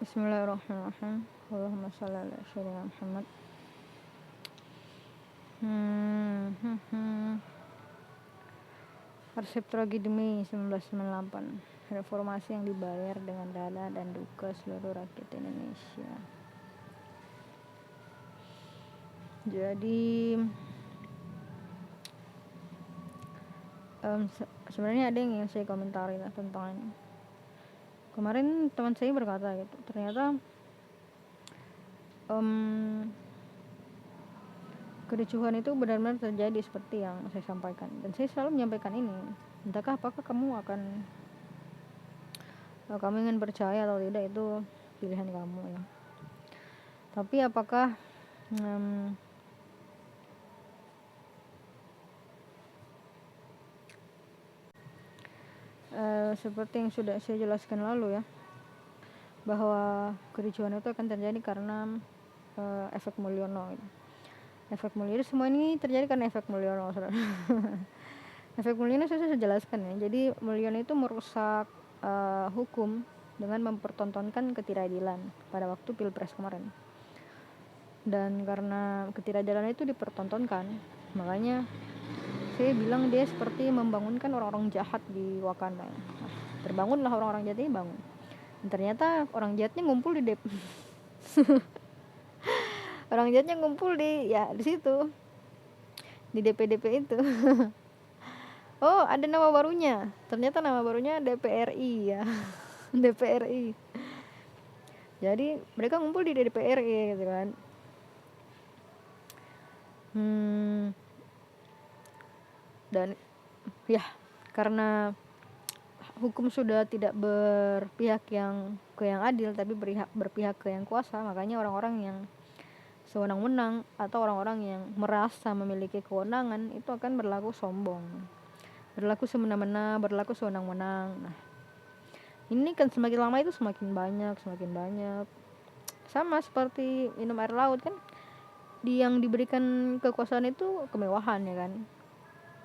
Bismillahirrahmanirrahim. Allahumma shalli ala sayyidina Muhammad. Arsip Tragedi Mei 1998. Reformasi yang dibayar dengan dana dan duka seluruh rakyat Indonesia. Jadi sebenarnya ada yang ingin saya komentari tentang ini. Kemarin teman saya berkata gitu, ternyata kericuhan itu benar-benar terjadi seperti yang saya sampaikan, dan saya selalu menyampaikan ini. Entahkah apakah kamu ingin percaya atau tidak, itu pilihan kamu ya. Tapi apakah seperti yang sudah saya jelaskan lalu ya, bahwa kericuhan itu akan terjadi karena efek Mulyono gitu. Efek Mulyono, semua ini terjadi karena efek Mulyono. Efek Mulyono saya sudah jelaskan ya. Jadi Mulyono itu merusak hukum dengan mempertontonkan ketidakadilan pada waktu Pilpres kemarin. Dan karena ketidakadilan itu dipertontonkan, makanya saya bilang dia seperti membangunkan orang-orang jahat di Wakanda. Nah, terbangunlah orang-orang jahat ini bangun. Dan ternyata orang jahatnya ngumpul di orang jahatnya ngumpul di situ, di DP itu. Oh, ada nama barunya. Ternyata nama barunya DPRI ya. DPRI. Jadi mereka ngumpul di DPRI gitu kan. Dan ya, karena hukum sudah tidak berpihak ke yang adil, tapi berpihak ke yang kuasa, makanya orang-orang yang sewenang-wenang atau orang-orang yang merasa memiliki kewenangan itu akan berlaku sombong, berlaku semena-mena, berlaku sewenang-wenang. Nah, ini kan semakin lama itu semakin banyak. Sama seperti minum air laut kan, yang diberikan kekuasaan itu kemewahan ya kan.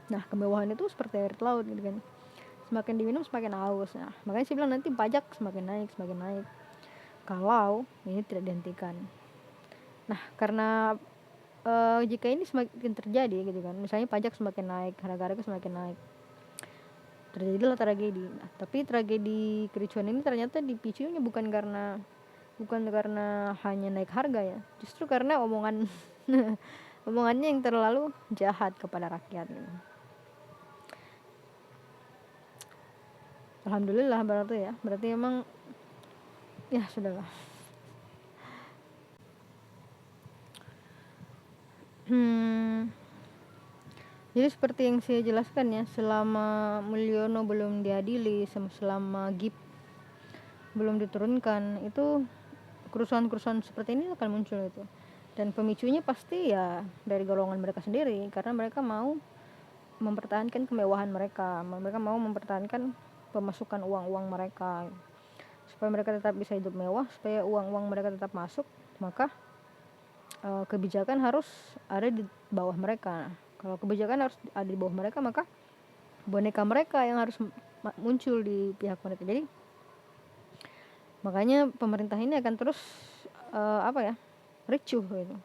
Nah, kemewahan itu seperti air laut gitu kan, semakin diminum semakin haus. Nah, makanya saya bilang nanti pajak semakin naik kalau ini tidak dihentikan. Nah, karena jika ini semakin terjadi gitu kan, misalnya pajak semakin naik, harga-harga semakin naik, terjadilah tragedi. Nah, tapi tragedi kericuhan ini ternyata dipicunya bukan karena hanya naik harga ya, justru karena omongannya yang terlalu jahat kepada rakyat gitu. Alhamdulillah berarti emang ya sudahlah. Jadi seperti yang saya jelaskan ya, selama Mulyono belum diadili, selama GIP belum diturunkan, itu kerusuhan-kerusuhan seperti ini akan muncul itu. Dan pemicunya pasti ya dari golongan mereka sendiri, karena mereka mau mempertahankan kemewahan mereka mau mempertahankan pemasukan uang mereka, supaya mereka tetap bisa hidup mewah, supaya uang mereka tetap masuk, maka kebijakan harus ada di bawah mereka. Kalau kebijakan harus ada di bawah mereka, maka boneka mereka yang harus muncul di pihak mereka. Jadi makanya pemerintah ini akan terus ricuh gitu.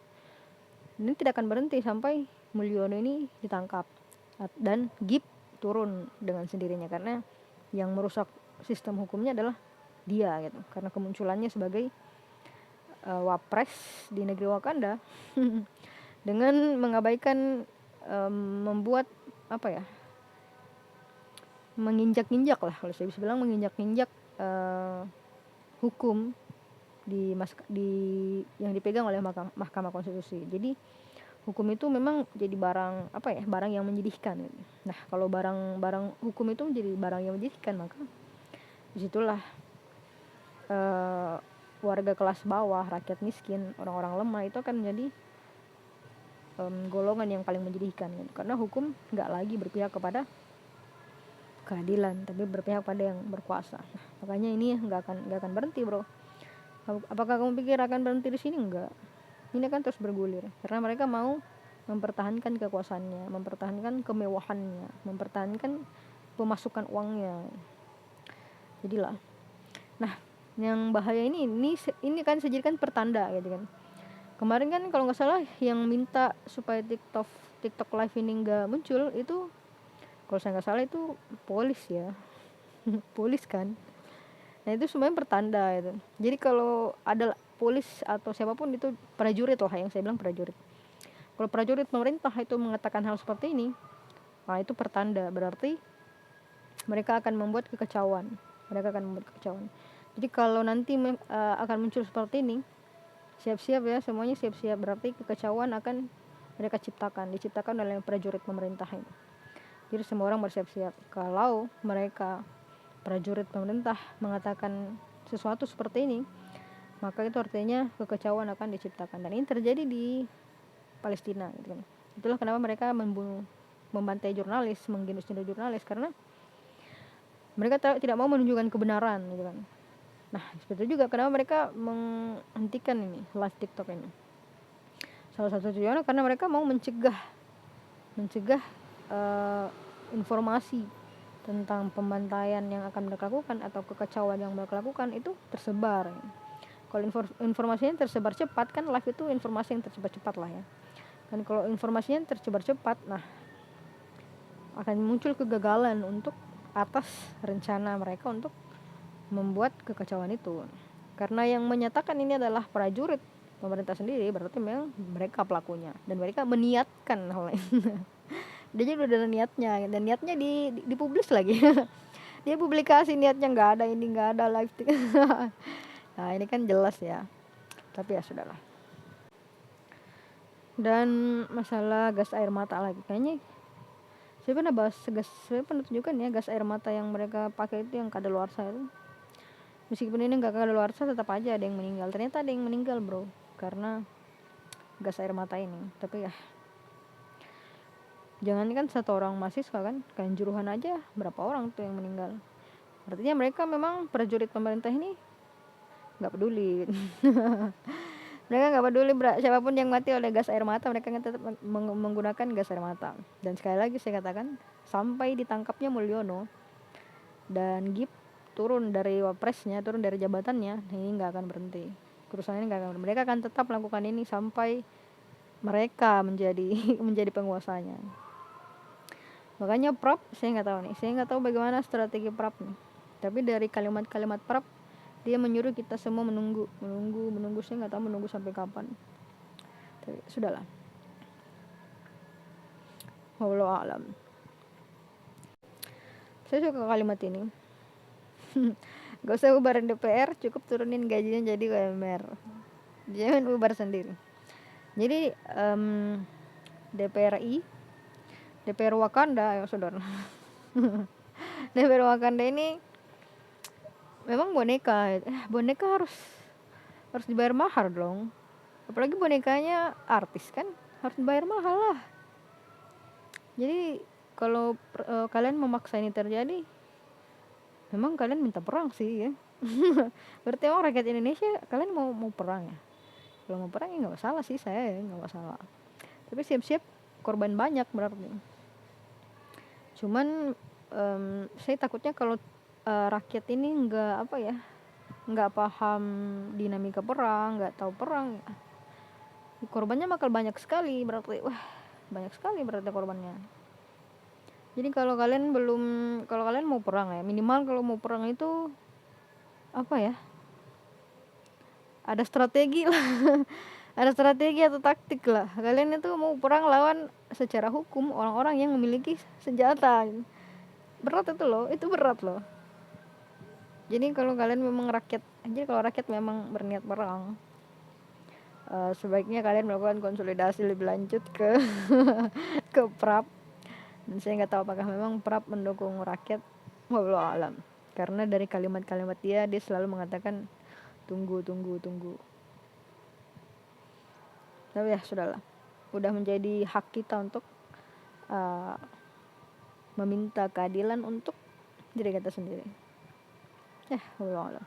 Ini tidak akan berhenti sampai Mulyono ini ditangkap dan GIP turun dengan sendirinya, karena yang merusak sistem hukumnya adalah dia gitu, karena kemunculannya sebagai wapres di negeri Wakanda dengan mengabaikan membuat menginjak-injak lah, kalau saya bisa bilang menginjak-injak hukum yang dipegang oleh Mahkamah Konstitusi. Jadi hukum itu memang jadi barang yang menyedihkan gitu. Nah, kalau barang hukum itu menjadi barang yang menyedihkan, maka disitulah warga kelas bawah, rakyat miskin, orang-orang lemah itu akan menjadi golongan yang paling menyedihkan gitu. Karena hukum nggak lagi berpihak kepada keadilan, tapi berpihak pada yang berkuasa. Nah, makanya ini nggak akan berhenti, bro. Apakah kamu pikir akan berhenti di sini? Enggak. Ini akan terus bergulir, karena mereka mau mempertahankan kekuasaannya, mempertahankan kemewahannya, mempertahankan pemasukan uangnya. Jadilah. Nah, yang bahaya ini kan dijadikan pertanda gitu kan. Kemarin kan kalau nggak salah yang minta supaya TikTok live ini nggak muncul itu, kalau saya nggak salah itu polis ya. Polis kan. Nah itu semuanya pertanda itu. Jadi kalau ada polis atau siapapun itu, prajurit lah yang saya bilang prajurit. Kalau prajurit pemerintah itu mengatakan hal seperti ini, nah itu pertanda, berarti mereka akan membuat kekacauan. Jadi kalau nanti akan muncul seperti ini, siap-siap ya, semuanya siap-siap, berarti kekacauan akan mereka diciptakan oleh prajurit pemerintah ini. Jadi semua orang bersiap-siap. Kalau mereka prajurit pemerintah mengatakan sesuatu seperti ini, maka itu artinya kekacauan akan diciptakan. Dan ini terjadi di Palestina gitu kan. Itulah kenapa mereka membantai jurnalis, menggenus-genus jurnalis, karena mereka tidak mau menunjukkan kebenaran gitu kan. Nah seperti itu juga kenapa mereka menghentikan ini live TikTok ini. Salah satu tujuannya karena mereka mau mencegah informasi tentang pembantaian yang akan mereka lakukan atau kekacauan yang mereka lakukan itu tersebar. Kalau informasinya tersebar cepat, kan live itu informasi yang tersebar cepat lah ya. Dan kalau informasinya tersebar cepat, nah akan muncul kegagalan untuk atas rencana mereka untuk membuat kekacauan itu. Karena yang menyatakan ini adalah prajurit pemerintah sendiri, berarti memang mereka pelakunya dan mereka meniatkan hal ini. Dia juga udah ada niatnya, dan niatnya dipublis lagi. Dia publikasi niatnya, nggak ada live. Nah ini kan jelas ya, tapi ya sudahlah. Dan masalah gas air mata lagi, kayaknya saya pernah tunjukkan ya gas air mata yang mereka pakai itu, yang kadaluarsa itu. Meskipun ini nggak kadaluarsa, tetap aja ada yang meninggal. Ternyata ada yang meninggal bro, karena gas air mata ini. Tapi ya jangan kan satu orang mahasiswa kan Kanjuruhan aja berapa orang tuh yang meninggal. Artinya mereka memang prajurit pemerintah ini nggak peduli. Mereka nggak peduli siapapun yang mati oleh gas air mata, mereka tetap menggunakan gas air mata. Dan sekali lagi saya katakan, sampai ditangkapnya Mulyono dan GIP turun dari wapresnya, turun dari jabatannya, ini nggak akan berhenti. Kerusuhan ini nggak akan berhenti. Mereka akan tetap melakukan ini sampai mereka menjadi penguasanya. Makanya Prap, saya nggak tahu bagaimana strategi Prap nih. Tapi dari kalimat-kalimat Prap, dia menyuruh kita semua menunggu. Saya nggak tahu menunggu sampai kapan. Tapi sudahlah. Wallahu a'lam. Saya suka kalimat ini. Gak usah bubarin DPR, cukup turunin gajinya jadi UMR. Jangan bubar sendiri. Jadi DPR Wakanda ya saudara. DPR Wakanda ini memang boneka harus dibayar mahal dong. Apalagi bonekanya artis kan, harus dibayar mahal lah. Jadi kalau kalian memaksa ini terjadi, memang kalian minta perang sih ya. Berarti orang rakyat Indonesia kalian mau perang ya. Kalau mau perang ya nggak masalah sih, saya nggak masalah. Tapi siap-siap korban banyak berarti. Cuman saya takutnya kalau rakyat ini nggak paham dinamika perang, nggak tahu perang, korbannya bakal banyak sekali berarti. Banyak sekali berarti korbannya. Jadi kalau kalian mau perang ya, minimal kalau mau perang itu ada strategi lah. Ada strategi atau taktik lah. Kalian itu mau perang lawan secara hukum orang-orang yang memiliki senjata. Berat itu berat loh. Jadi kalau rakyat memang berniat perang, sebaiknya kalian melakukan konsolidasi lebih lanjut ke ke Prap. Dan saya nggak tahu apakah memang Prap mendukung rakyat, wallahu alam. Karena dari kalimat-kalimat dia selalu mengatakan tunggu. Tapi ya sudahlah, udah menjadi hak kita untuk meminta keadilan untuk diri kita sendiri. Wallahu alam.